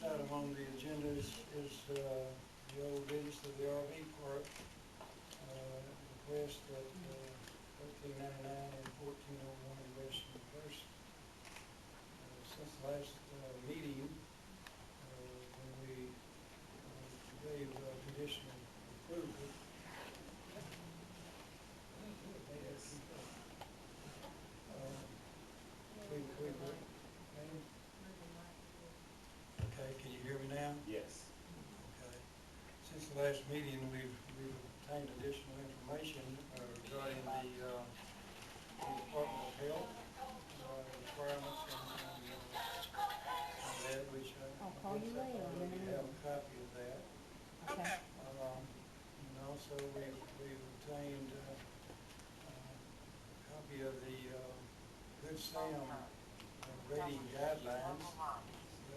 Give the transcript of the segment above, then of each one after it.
item on the agenda is the old business of the RV park. Request at 1399 and 1401 West University. Since the last meeting, when we gave conditional approval, okay, can you hear me now? Yes. Okay. Since the last meeting, we've obtained additional information regarding the Department of Health requirements and that, which I'll call you later. we have a copy of that. Okay. And also we've obtained a copy of the good sound rating guidelines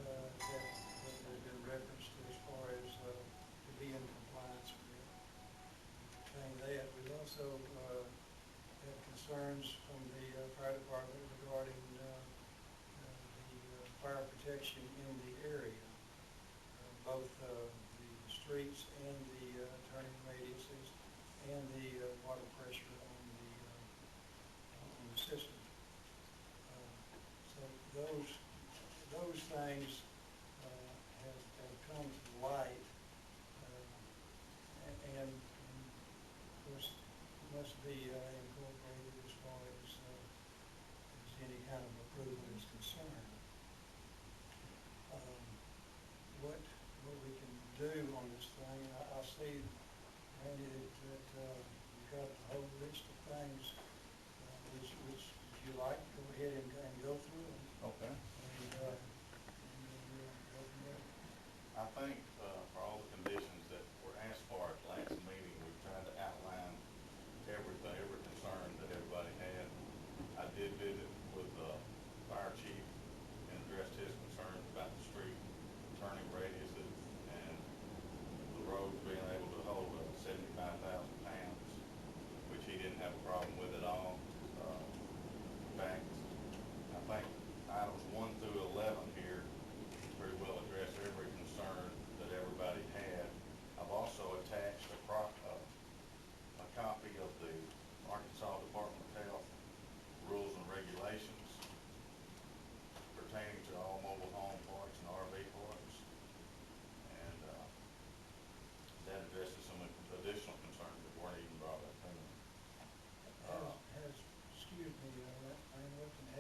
that have been referenced as far as to be in compliance with. Saying that, we also have concerns from the fire department regarding the fire protection in the area, both the streets and the turning radiuses and the water pressure on the system. So those things have come to light, and of course must be incorporated as far as any kind of approval is concerned. What we can do on this thing, I see, Randy, that you've got a whole list of things which you like. Go ahead and go through them. Okay. And go from there. I think for all the conditions that were asked for at last meeting, we tried to outline everything, every concern that everybody had. I did visit with the fire chief and addressed his concerns about the street turning radiuses and the roads being able to hold 75,000 pounds, which he didn't have a problem with at all. In fact, I think items 1 through 11 here pretty well address every concern that everybody had. I've also attached a copy of the Arkansas Department of Health rules and regulations pertaining to all mobile home parks and RV parks. And that addresses some additional concerns that weren't even brought up in Excuse me,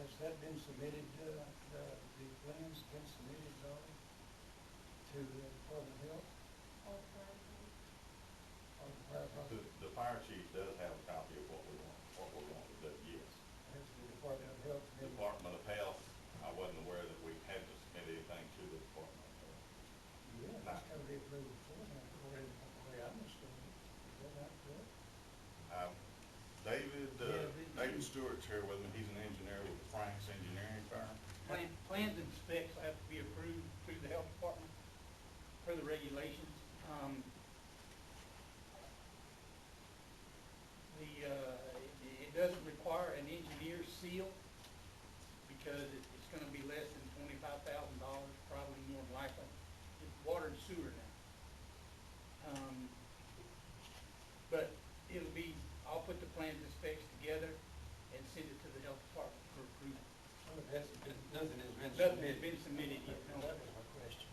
has that been submitted, the plans been submitted to the Department of Health? Or the fire department? The fire chief does have a copy of what we want to do, yes. Has the Department of Health? Department of Health, I wasn't aware that we had to submit anything to the Department of Health. Yeah, that's got to be approved beforehand, according to the way I understood it. Is that not correct? David Stewart's here with me. He's an engineer with Frank's Engineering firm. Plans and specs have to be approved through the health department per the regulations. It doesn't require an engineer's seal because it's going to be less than $25,000, probably more than likely. It's water and sewer now. But it'll be, I'll put the plans and specs together and send it to the health department for approval. Nothing has been Nothing submitted. has been submitted yet. No. That was my question.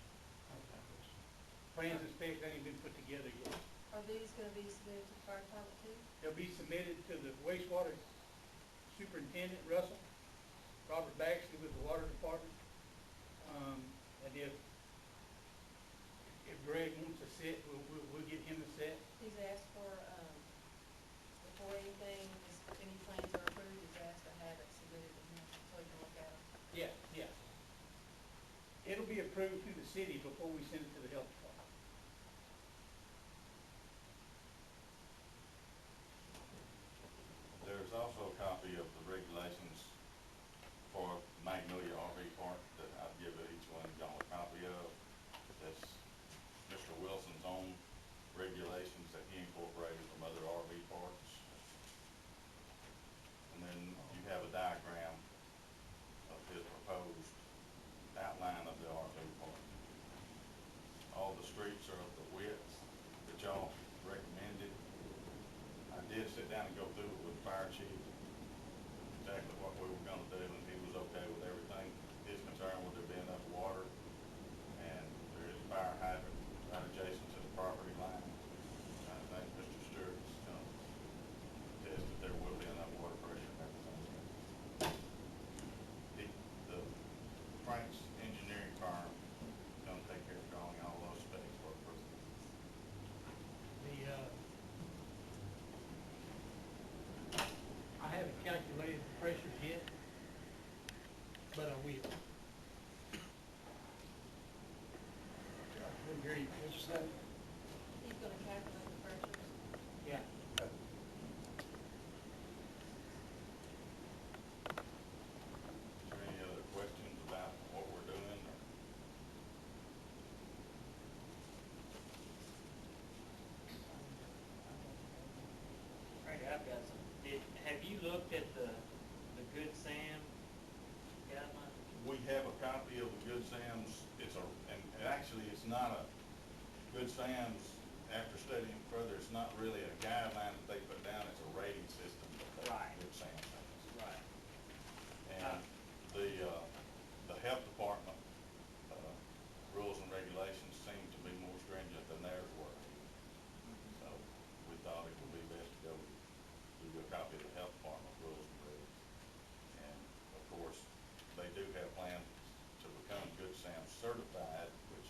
Plans and specs haven't been put together yet. Are these going to be submitted to the fire department too? They'll be submitted to the wastewater superintendent, Russell, Robert Baxley with the water department. And if Greg wants a set, we'll get him a set. He's asked for, before anything, if any plans are approved, he's asked to have it submitted to him so he can look at them. Yeah, yeah. It'll be approved through the city before we send it to the health department. There's also a copy of the regulations for Magnolia RV Park that I've given each one of y'all a copy of. That's Mr. Wilson's own regulations that he incorporated from other RV parks. And then you have a diagram of his proposed outline of the RV park. streets are of the width that y'all recommended. I did sit down and go through it with the fire chief, exactly what we were gonna do, and he was okay with everything. His concern was there be enough water, and there is a fire hydrant right adjacent to the property line. I think Mr. Stewart's gonna attest that there will be enough water pressure and everything. The Frank's engineering firm gonna take care of drawing all those specs for approval. I haven't calculated the pressures yet, but I will. I couldn't hear you, what you say? He's gonna calculate the pressures. Yeah. Is there any other questions about what we're doing, or? Randy, I've got some. Have you looked at the Good Sam guideline? We have a copy of the Good Sam's, and actually, it's not a, Good Sam's, after studying further, it's not really a guideline that they put down, it's a rating system that they, Right. Good Sam has. Right. And the health department, rules and regulations seem to be more stringent than theirs were. So we thought it would be best to go give you a copy of the health department rules and regs. And of course, they do have plans to become Good Sam certified, which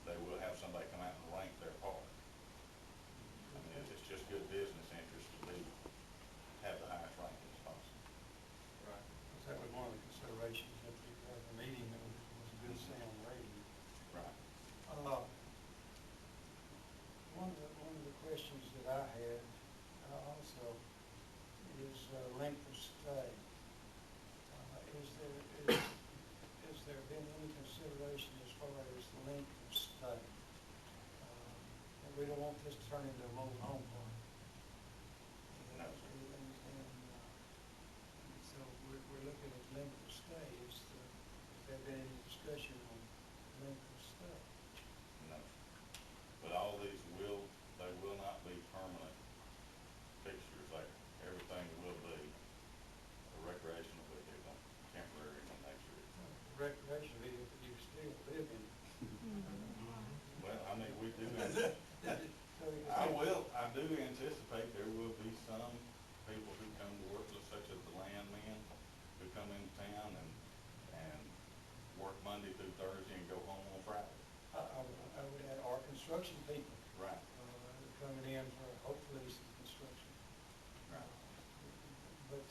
they will have somebody come out and rank their part. I mean, it's just good business interest to have the highest ranking as possible. Right. That was one of the considerations at the meeting, that was a good sound rating. Right. One of the questions that I had also is length of stay. Has there been any consideration as far as length of stay? And we don't want this to turn into a mobile home park. No, sir. And so we're looking at length of stay. Has there been any discussion on length of stay? No. But all these they will not be permanent fixtures there. Everything will be a recreational vehicle, temporary in nature. Recreation vehicle, but you still live in it. Well, I mean, we do, So I do anticipate there will be some people who come to work, such as the landmen, who come into town and work Monday through Thursday and go home on Friday. I would add our construction people. Right. Coming in for hopefully some construction. Right. But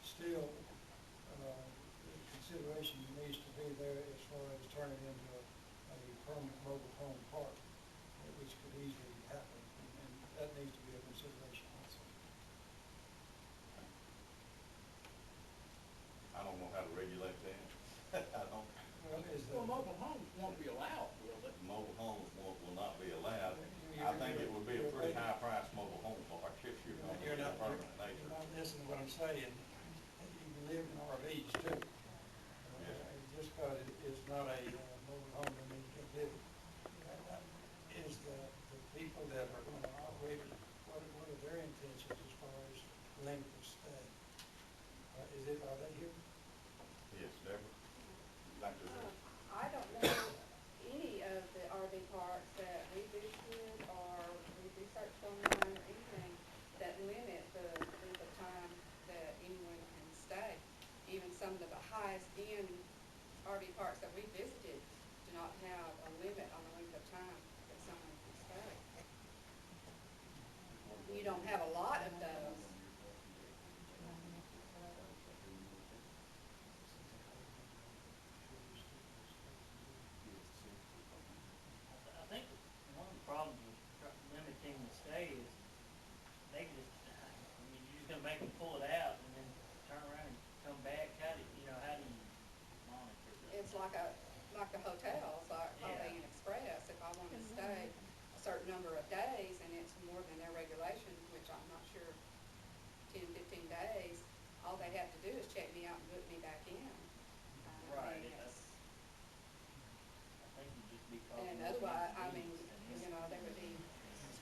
still, the consideration needs to be there as far as turning into a permanent mobile home park, which could easily happen, and that needs to be a consideration also. I don't know how to regulate that. I don't. Well, mobile homes won't be allowed, will they? Mobile homes will not be allowed. I think it would be a pretty high price mobile home park if you're going to You're be a not, permanent you're nature. not listening to what I'm saying. You can live in RVs too. Yes. Just because it's not a mobile home, I mean, you can live. Is the people that are going to operate it, what are their intentions as far as length of stay? Are they here? Yes, Deborah? Dr. Zell? I don't know any of the RV parks that we visited or we researched online or anything that limit the length of time that anyone can stay. Even some of the highest end RV parks that we visited do not have a limit on the length of time that someone can stay. You don't have a lot of those. I think one of the problems with limiting the stay is they just, you're just gonna make them pull it out and then turn around and come back. How do you monitor that? It's like the hotels, like Holiday Inn Express. If I want to stay a certain number of days and it's more than their regulations, which I'm not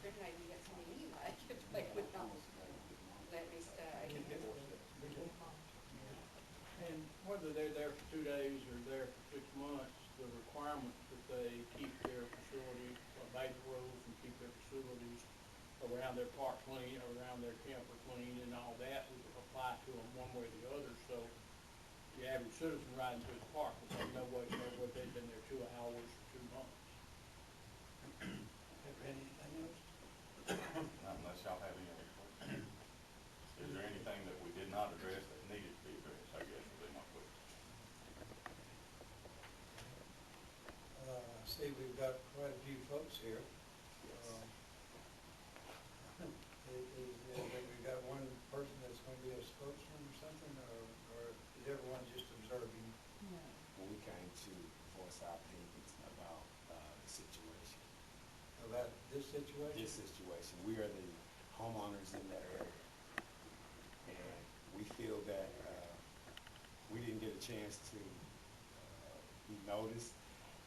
discriminating against me anyway if they would not let me stay. And whether they're there for 2 days or there for 6 months, the requirement that they keep their facility, obey the rules and keep their facilities around their park clean, around their camper clean and all that would apply to them one way or the other. So the average citizen riding through the park would have no way to know whether they've been there 2 hours or 2 months. Ever anything else? Not unless y'all have any other questions. Is there anything that we did not address that needed to be addressed, I guess would be my question. I see we've got quite a few folks here. We've got one person that's going to be a spokesman or something, or is everyone just observing? No. Well, we came to voice our opinions about the situation. About this situation? This situation, we are the homeowners in that area. And we feel that we didn't get a chance to be noticed.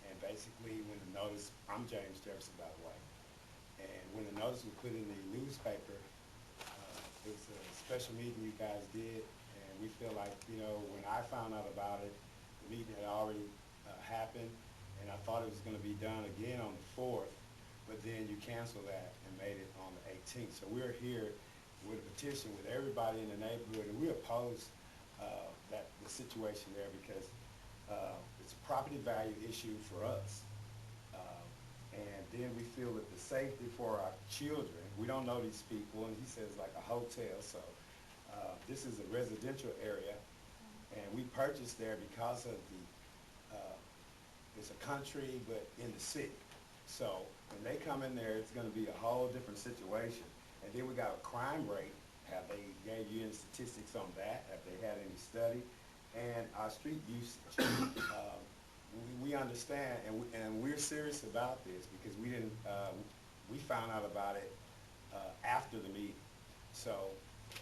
And basically, when the notice, I'm James Jefferson, by the way. And when the notice was put in the newspaper, it was a special meeting you guys did. And we feel like, you know, when I found out about it, the meeting had already happened. And I thought it was going to be done again on the 4th. But then you canceled that and made it on the 18th. So we're here with a petition with everybody in the neighborhood, and we oppose the situation there because it's a property value issue for us. And then we feel that the safety for our children, we don't know these people, and he says like a hotel, so this is a residential area, and we purchased there because of it's a country, but in the city. So when they come in there, it's going to be a whole different situation. And then we got a crime rate. Have they gave you any statistics on that? Have they had any study? And our street usage. We understand, and we're serious about this because we found out about it after the meeting. So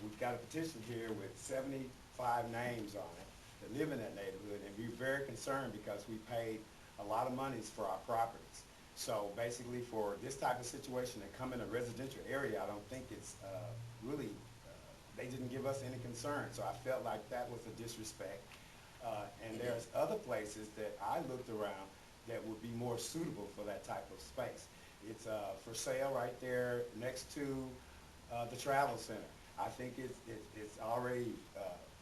we've got a petition here with 75 names on it that live in that neighborhood, and we're very concerned because we paid a lot of monies for our properties. So basically for this type of situation that come in a residential area, I don't think it's really, they didn't give us any concern. So I felt like that was a disrespect. And there's other places that I looked around that would be more suitable for that type of space. It's for sale right there next to the travel center. I think it's already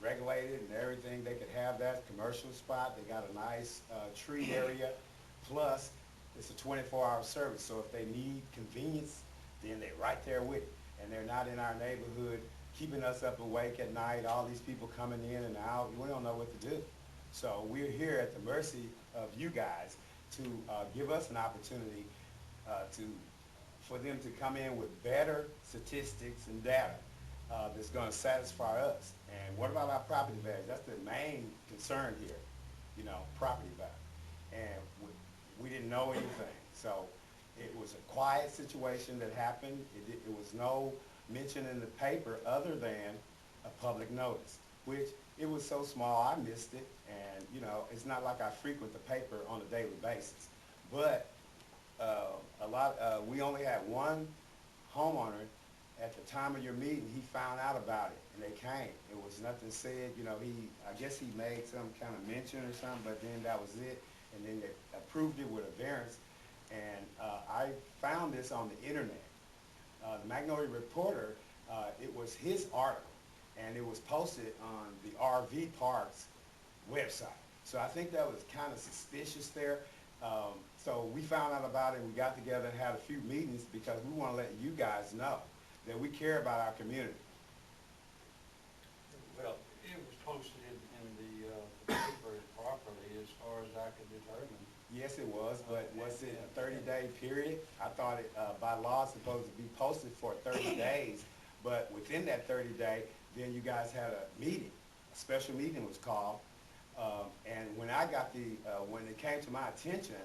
regulated and everything. They could have that commercial spot. They got a nice tree area. Plus, it's a 24-hour service. So if they need convenience, then they're right there with it. And they're not in our neighborhood keeping us up awake at night, all these people coming in and out. We don't know what to do. So we're here at the mercy of you guys to give us an opportunity for them to come in with better statistics and data that's going to satisfy us. And what about our property values? That's the main concern here, you know, property value. And we didn't know anything. So it was a quiet situation that happened. It was no mention in the paper other than a public notice, which it was so small I missed it. And, you know, it's not like I frequent the paper on a daily basis. But we only had one homeowner at the time of your meeting. He found out about it, and they came. It was nothing said. You know, I guess he made some kind of mention or something, but then that was it. And then they approved it with a variance. And I found this on the internet. The Magnolia Reporter, it was his article, and it was posted on the RV Park's website. So I think that was kind of suspicious there. So we found out about it, and we got together and had a few meetings because we want to let you guys know that we care about our community. Well, it was posted in the paper properly as far as I could determine. Yes, it was, but was it a 30-day period? I thought it, by law, it's supposed to be posted for 30 days, but within that 30-day, then you guys had a meeting. A special meeting was called, and when when it came to my attention,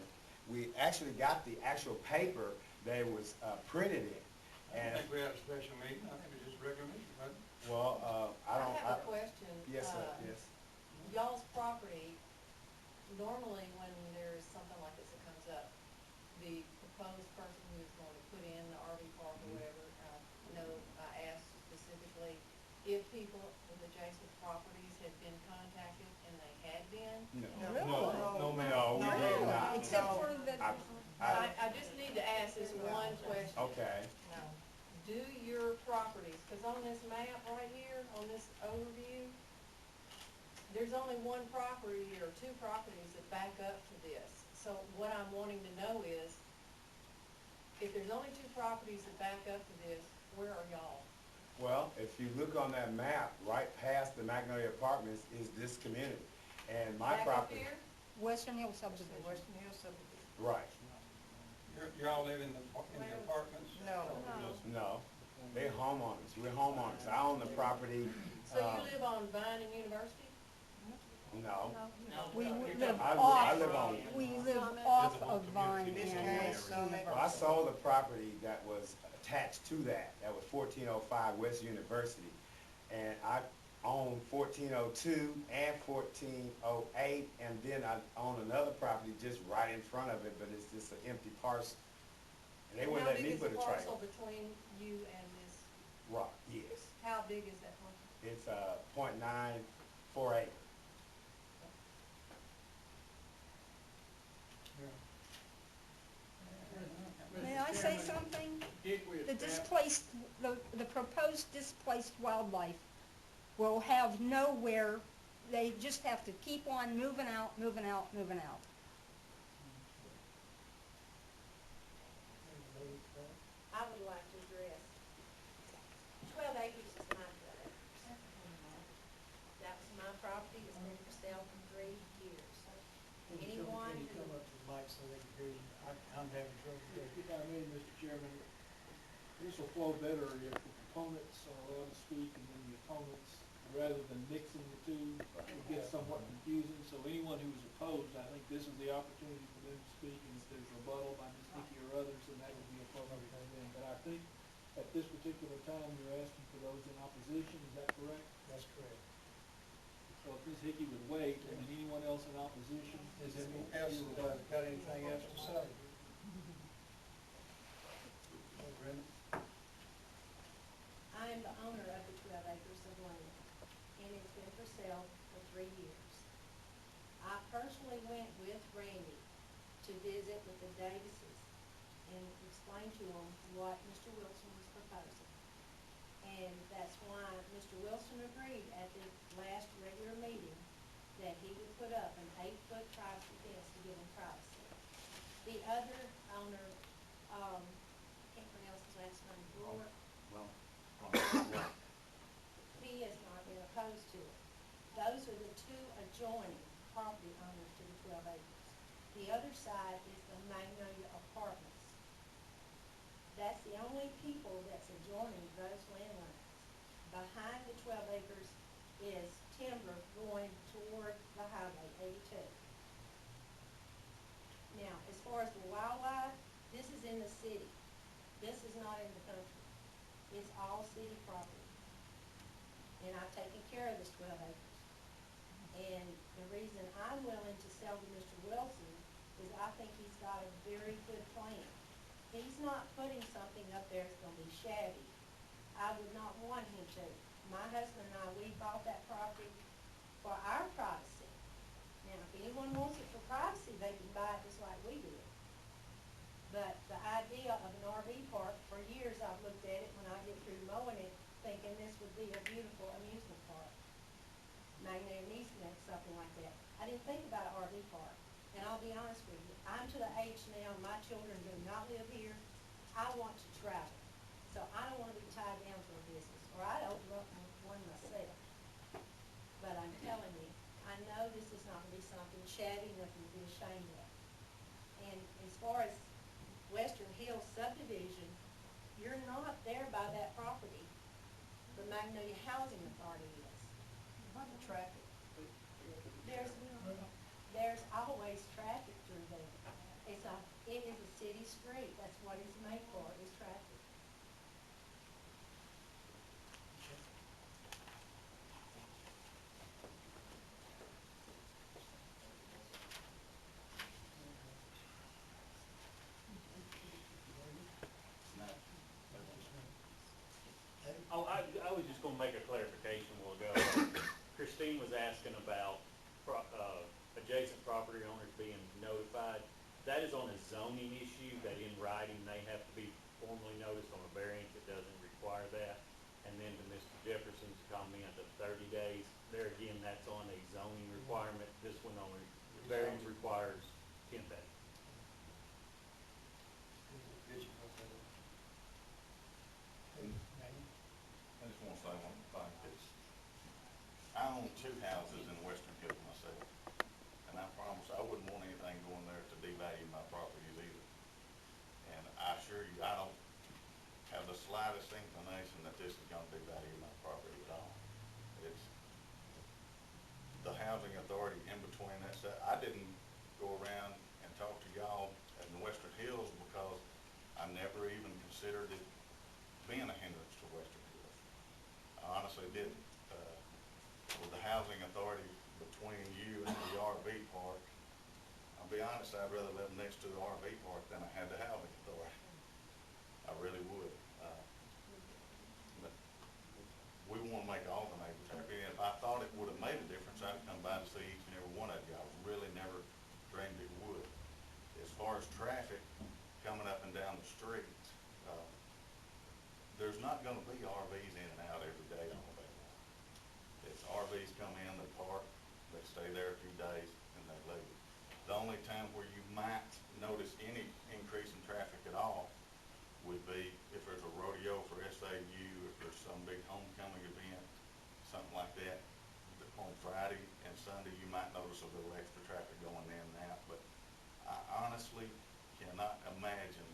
we actually got the actual paper that it was printed in. I think we had a special meeting. I think it was just a regular meeting, right? Well, I don't. I have a question. Yes, sir, yes. Y'all's property, normally when there's something like this that comes up, the proposed person who is going to put in the RV park or if people with adjacent properties had been contacted, and they had been? No, Really? no, we did not. Except for the, I just need to ask this one question. Okay, No. Do your properties, because on this map right here, on this overview, there's only one property or two properties that back up to this. So what I'm wanting to know is, if there's only two properties that back up to this, where are y'all? well, if you look on that map, right past the Magnolia Apartments is this community. And my Back up property, here? Western Hill subdivision. Western Hills subdivision. right, You're all living in the apartments? No. no, they homeowners, we're homeowners. I own the property, So you live on Vine and University? no. We You're live talking- I off, live on, we live off of Vine and well, I sold a property that was attached to that was 1405 West University. And I own 1402 and 1408, and then I own another property just right in front of it, but it's just an empty parcel. And they wouldn't let me put a How big is the trailer. parcel between you and this, Right, yes. how big is that one? It's .94 acres. May I say something? Did we The establish, displaced, the proposed displaced wildlife will have nowhere, they just have to keep on moving out, moving out, moving out. I would like to address, 12 acres is not 12 acres. That was my property, it's been for sale for 3 years. Anyone Can you who, come up to the mic so they can hear you? I'm having trouble hearing you. if I may, Mr. Chairman, this will flow better if the proponents are allowed to speak and then the opponents, rather than mixing the two, it gets somewhat confusing. So anyone who is opposed, I think this is the opportunity for them to speak, and if there's rebuttal by Ms. Hickey or others, then that would be appropriate for them. But I think at this particular time, you're asking for those in opposition, is that correct? That's correct. So if Ms. Hickey would wait, and then anyone else in opposition, Is anyone else got anything else to say? Oh, Brenda? I am the owner of the 12 acres of land, and it's been for sale for 3 years. I personally went with Randy to visit with the Davises and explain to them what Mr. Wilson was proposing. And that's why Mr. Wilson agreed at the last regular meeting that he would put up an 8-foot privacy fence to give him privacy. The other owner, I can't pronounce his last name, Brewer, Well, he has not been opposed to it. Those are the two adjoining property owners to the 12 acres. The other side is the Magnolia Apartments. That's the only people that's adjoining those land lines. Behind the 12 acres is timber going toward the highway 82. Now, as far as the wildlife, this is in the city. This is not in the country. It's all city property. And I've taken care of this 12 acres. And the reason I'm willing to sell to Mr. Wilson is I think he's got a very good plan. He's not putting something up there that's gonna be shabby. I would not want him to. My husband and I, we bought that property for our privacy. Now, if anyone wants it for privacy, they can buy it just like we did. But the idea of an RV park, for years I've looked at it when I get through mowing it, thinking this would be a beautiful amusement park. Magnolia needs to make something like that. I didn't think about an RV park. And I'll be honest with you, I'm to the age now, my children do not live here. I want to travel. So I don't want to be tied down to a business, or I'd open up one myself. But I'm telling you, I know this is not going to be something shabby, nothing to be ashamed of. And as far as Western Hills subdivision, you're not there by that property. The Magnolia Housing Authority is. Traffic. There's always traffic through there. It is a city street, that's what it's made for, is traffic. Oh, I was just gonna make a clarification. a zoning issue, that in writing, they have to be formally noticed. On a variance, it doesn't require that. And then to Mr. Jefferson's comment of 30 days, there again, that's on a zoning requirement. This one only, variance requires 10 days. Good, you brought that up. Hey, Manny? I just wanna say one thing, it's, I own 2 houses in Western Hills myself, and I promise I wouldn't want anything going there to devalue my properties either. And I assure you, I don't have the slightest inclination that this is gonna devalue my property at all. It's the housing authority in between that set. I didn't go around and talk to y'all in the Western Hills because I never even considered it being a hindrance to Western Hills. I honestly didn't. With the housing authority between you and the RV park, I'll be honest, I'd rather live next to the RV park than I had the housing authority. I really would. But we wanna make all the neighbors happy, and if I thought it would've made a difference, I'd come by to see each and every one of you. I really never dreamed it would. As far as traffic coming up and down the streets, there's not gonna be RVs in and out every day on that one. It's RVs come in, they park, they stay there a few days, and they leave. The only time where you might notice any increase in traffic at all would be if there's a rodeo for SAU, if there's some big homecoming event, something like that. On Friday and Sunday, you might notice a little extra traffic going in and out, but I honestly cannot imagine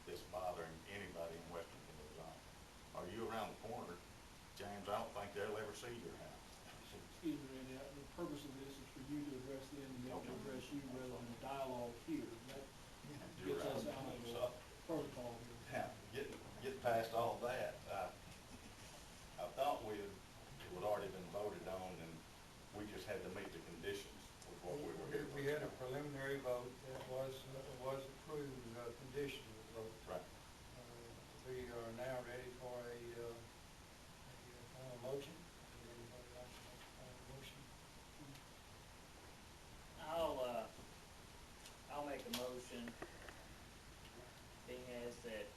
this bothering anybody in Western Hills. Are you around the corner, James? I don't think they'll ever see your house. Excuse me, Randy, the purpose of this is for you to address them and them to address you rather than a dialogue here. That You're gets us right. out of the So, protocol here. yeah, get past all that. I thought it would already been voted on, and we just had to meet the conditions with what we were here. We had a preliminary vote that was approved, conditional vote. Right. We are now ready for a final motion. Would anybody like to make a final motion? I'll make a motion, being as that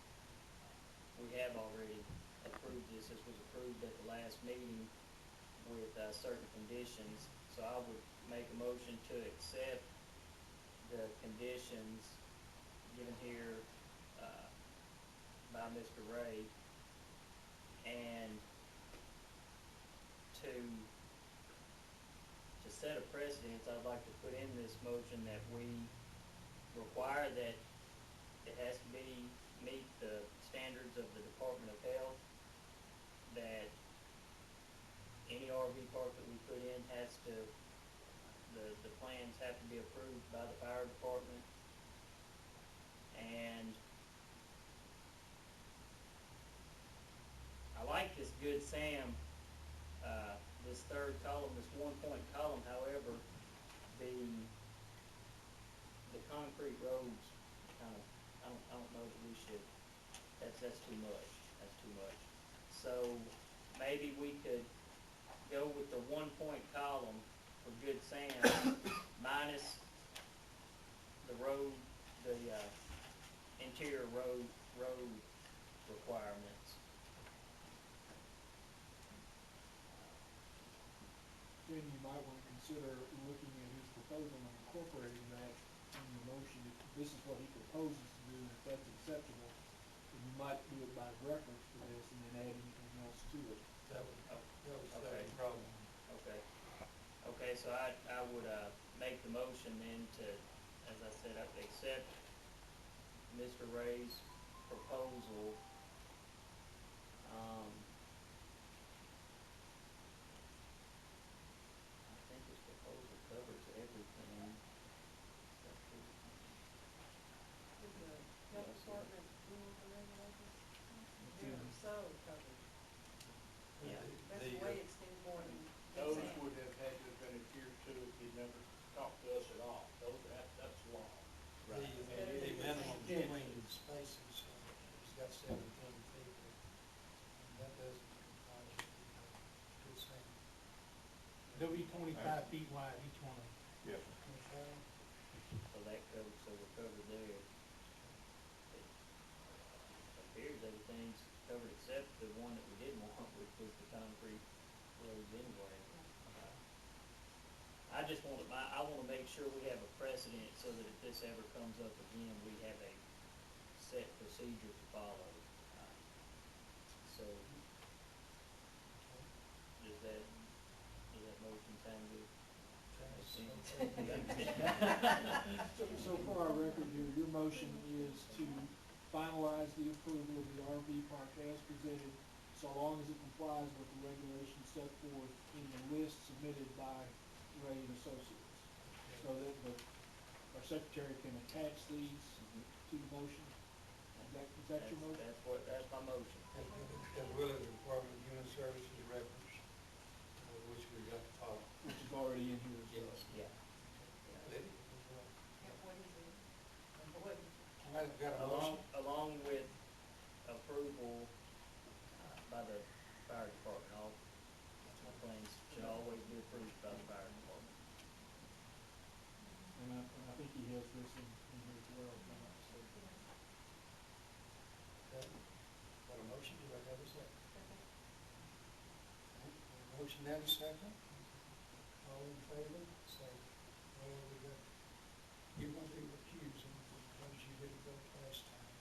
we have already approved this. This was approved at the last meeting with, certain conditions. So I would make a motion to accept the conditions given here, by Mr. Ray, and to set a precedence, I'd like to put in this motion that we require that it has to meet the standards of the Department of Health, that any RV park that we put in has to, the plans have to be approved by the fire department, and I like this Good Sam, this third column, this 1-point column. However, the concrete roads I don't know that we should, that's too much, So maybe we could go with the 1-point column for Good Sam minus the road, the, interior road requirements. Then you might want to consider looking at his proposal and incorporating that in the motion. If this is what he proposes to do, and if that's acceptable, then you might do it by reference to this and then add anything else to it. That was Okay. the problem. Okay, so I would, make the motion then to, as I said, I accept Mr. Ray's proposal. I think his proposal covers everything. Is that true? Is the health department rules and regulations? They're so covered. Yeah. That's way extended more than. Those Sam. would have had to have been adhered to if he'd never talked to us at all. That's law. Right. The minimum between spaces, he's got 17 feet, and that doesn't comply with the good saying. They'll be 25 feet wide, each one of them. Yes. 25? So that covered, so we're covered there. It appears everything's covered except the one that we didn't want, which was the concrete roads anyway. I just want to, I wanna make sure we have a precedent so that if this ever comes up again, we have a set procedure to follow. So, does that motion sound good? So for our record here, your motion is to finalize the approval of the RV park as presented, so long as it complies with the regulations set forth in the list submitted by Ray and Associates. So that our secretary can attach these to the motion. Is that your motion? That's my motion. As well as the Department of Human Services reference, which we've got to follow. Which is already in here as well. Yeah. Liddy, as well. What is it? What? I've got a motion. Along with approval by the fire department, all claims should always be approved by the fire department. And I think he has this in here as well, if I'm not mistaken. Okay. Got a motion, do I have a second? Motion and a second. All in favor, say, well, we got, you won't be recusing because you didn't vote last time.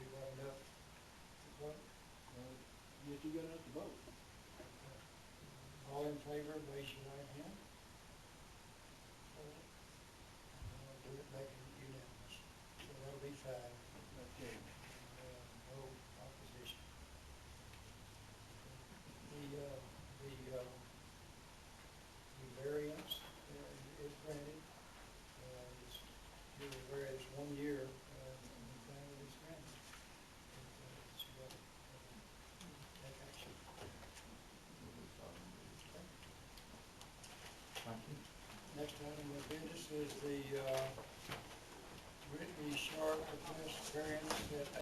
We got enough to vote? Yes, you got enough to vote. Okay. All in favor, raise your right hand. I'll do it, make it unanimous. So that'll be 5. Okay. No opposition. The variance is granted. It's, you're aware it's 1 year, from the time that it's granted. So, take action. Thank you. Next item of business is the Brittany Sharp request variance at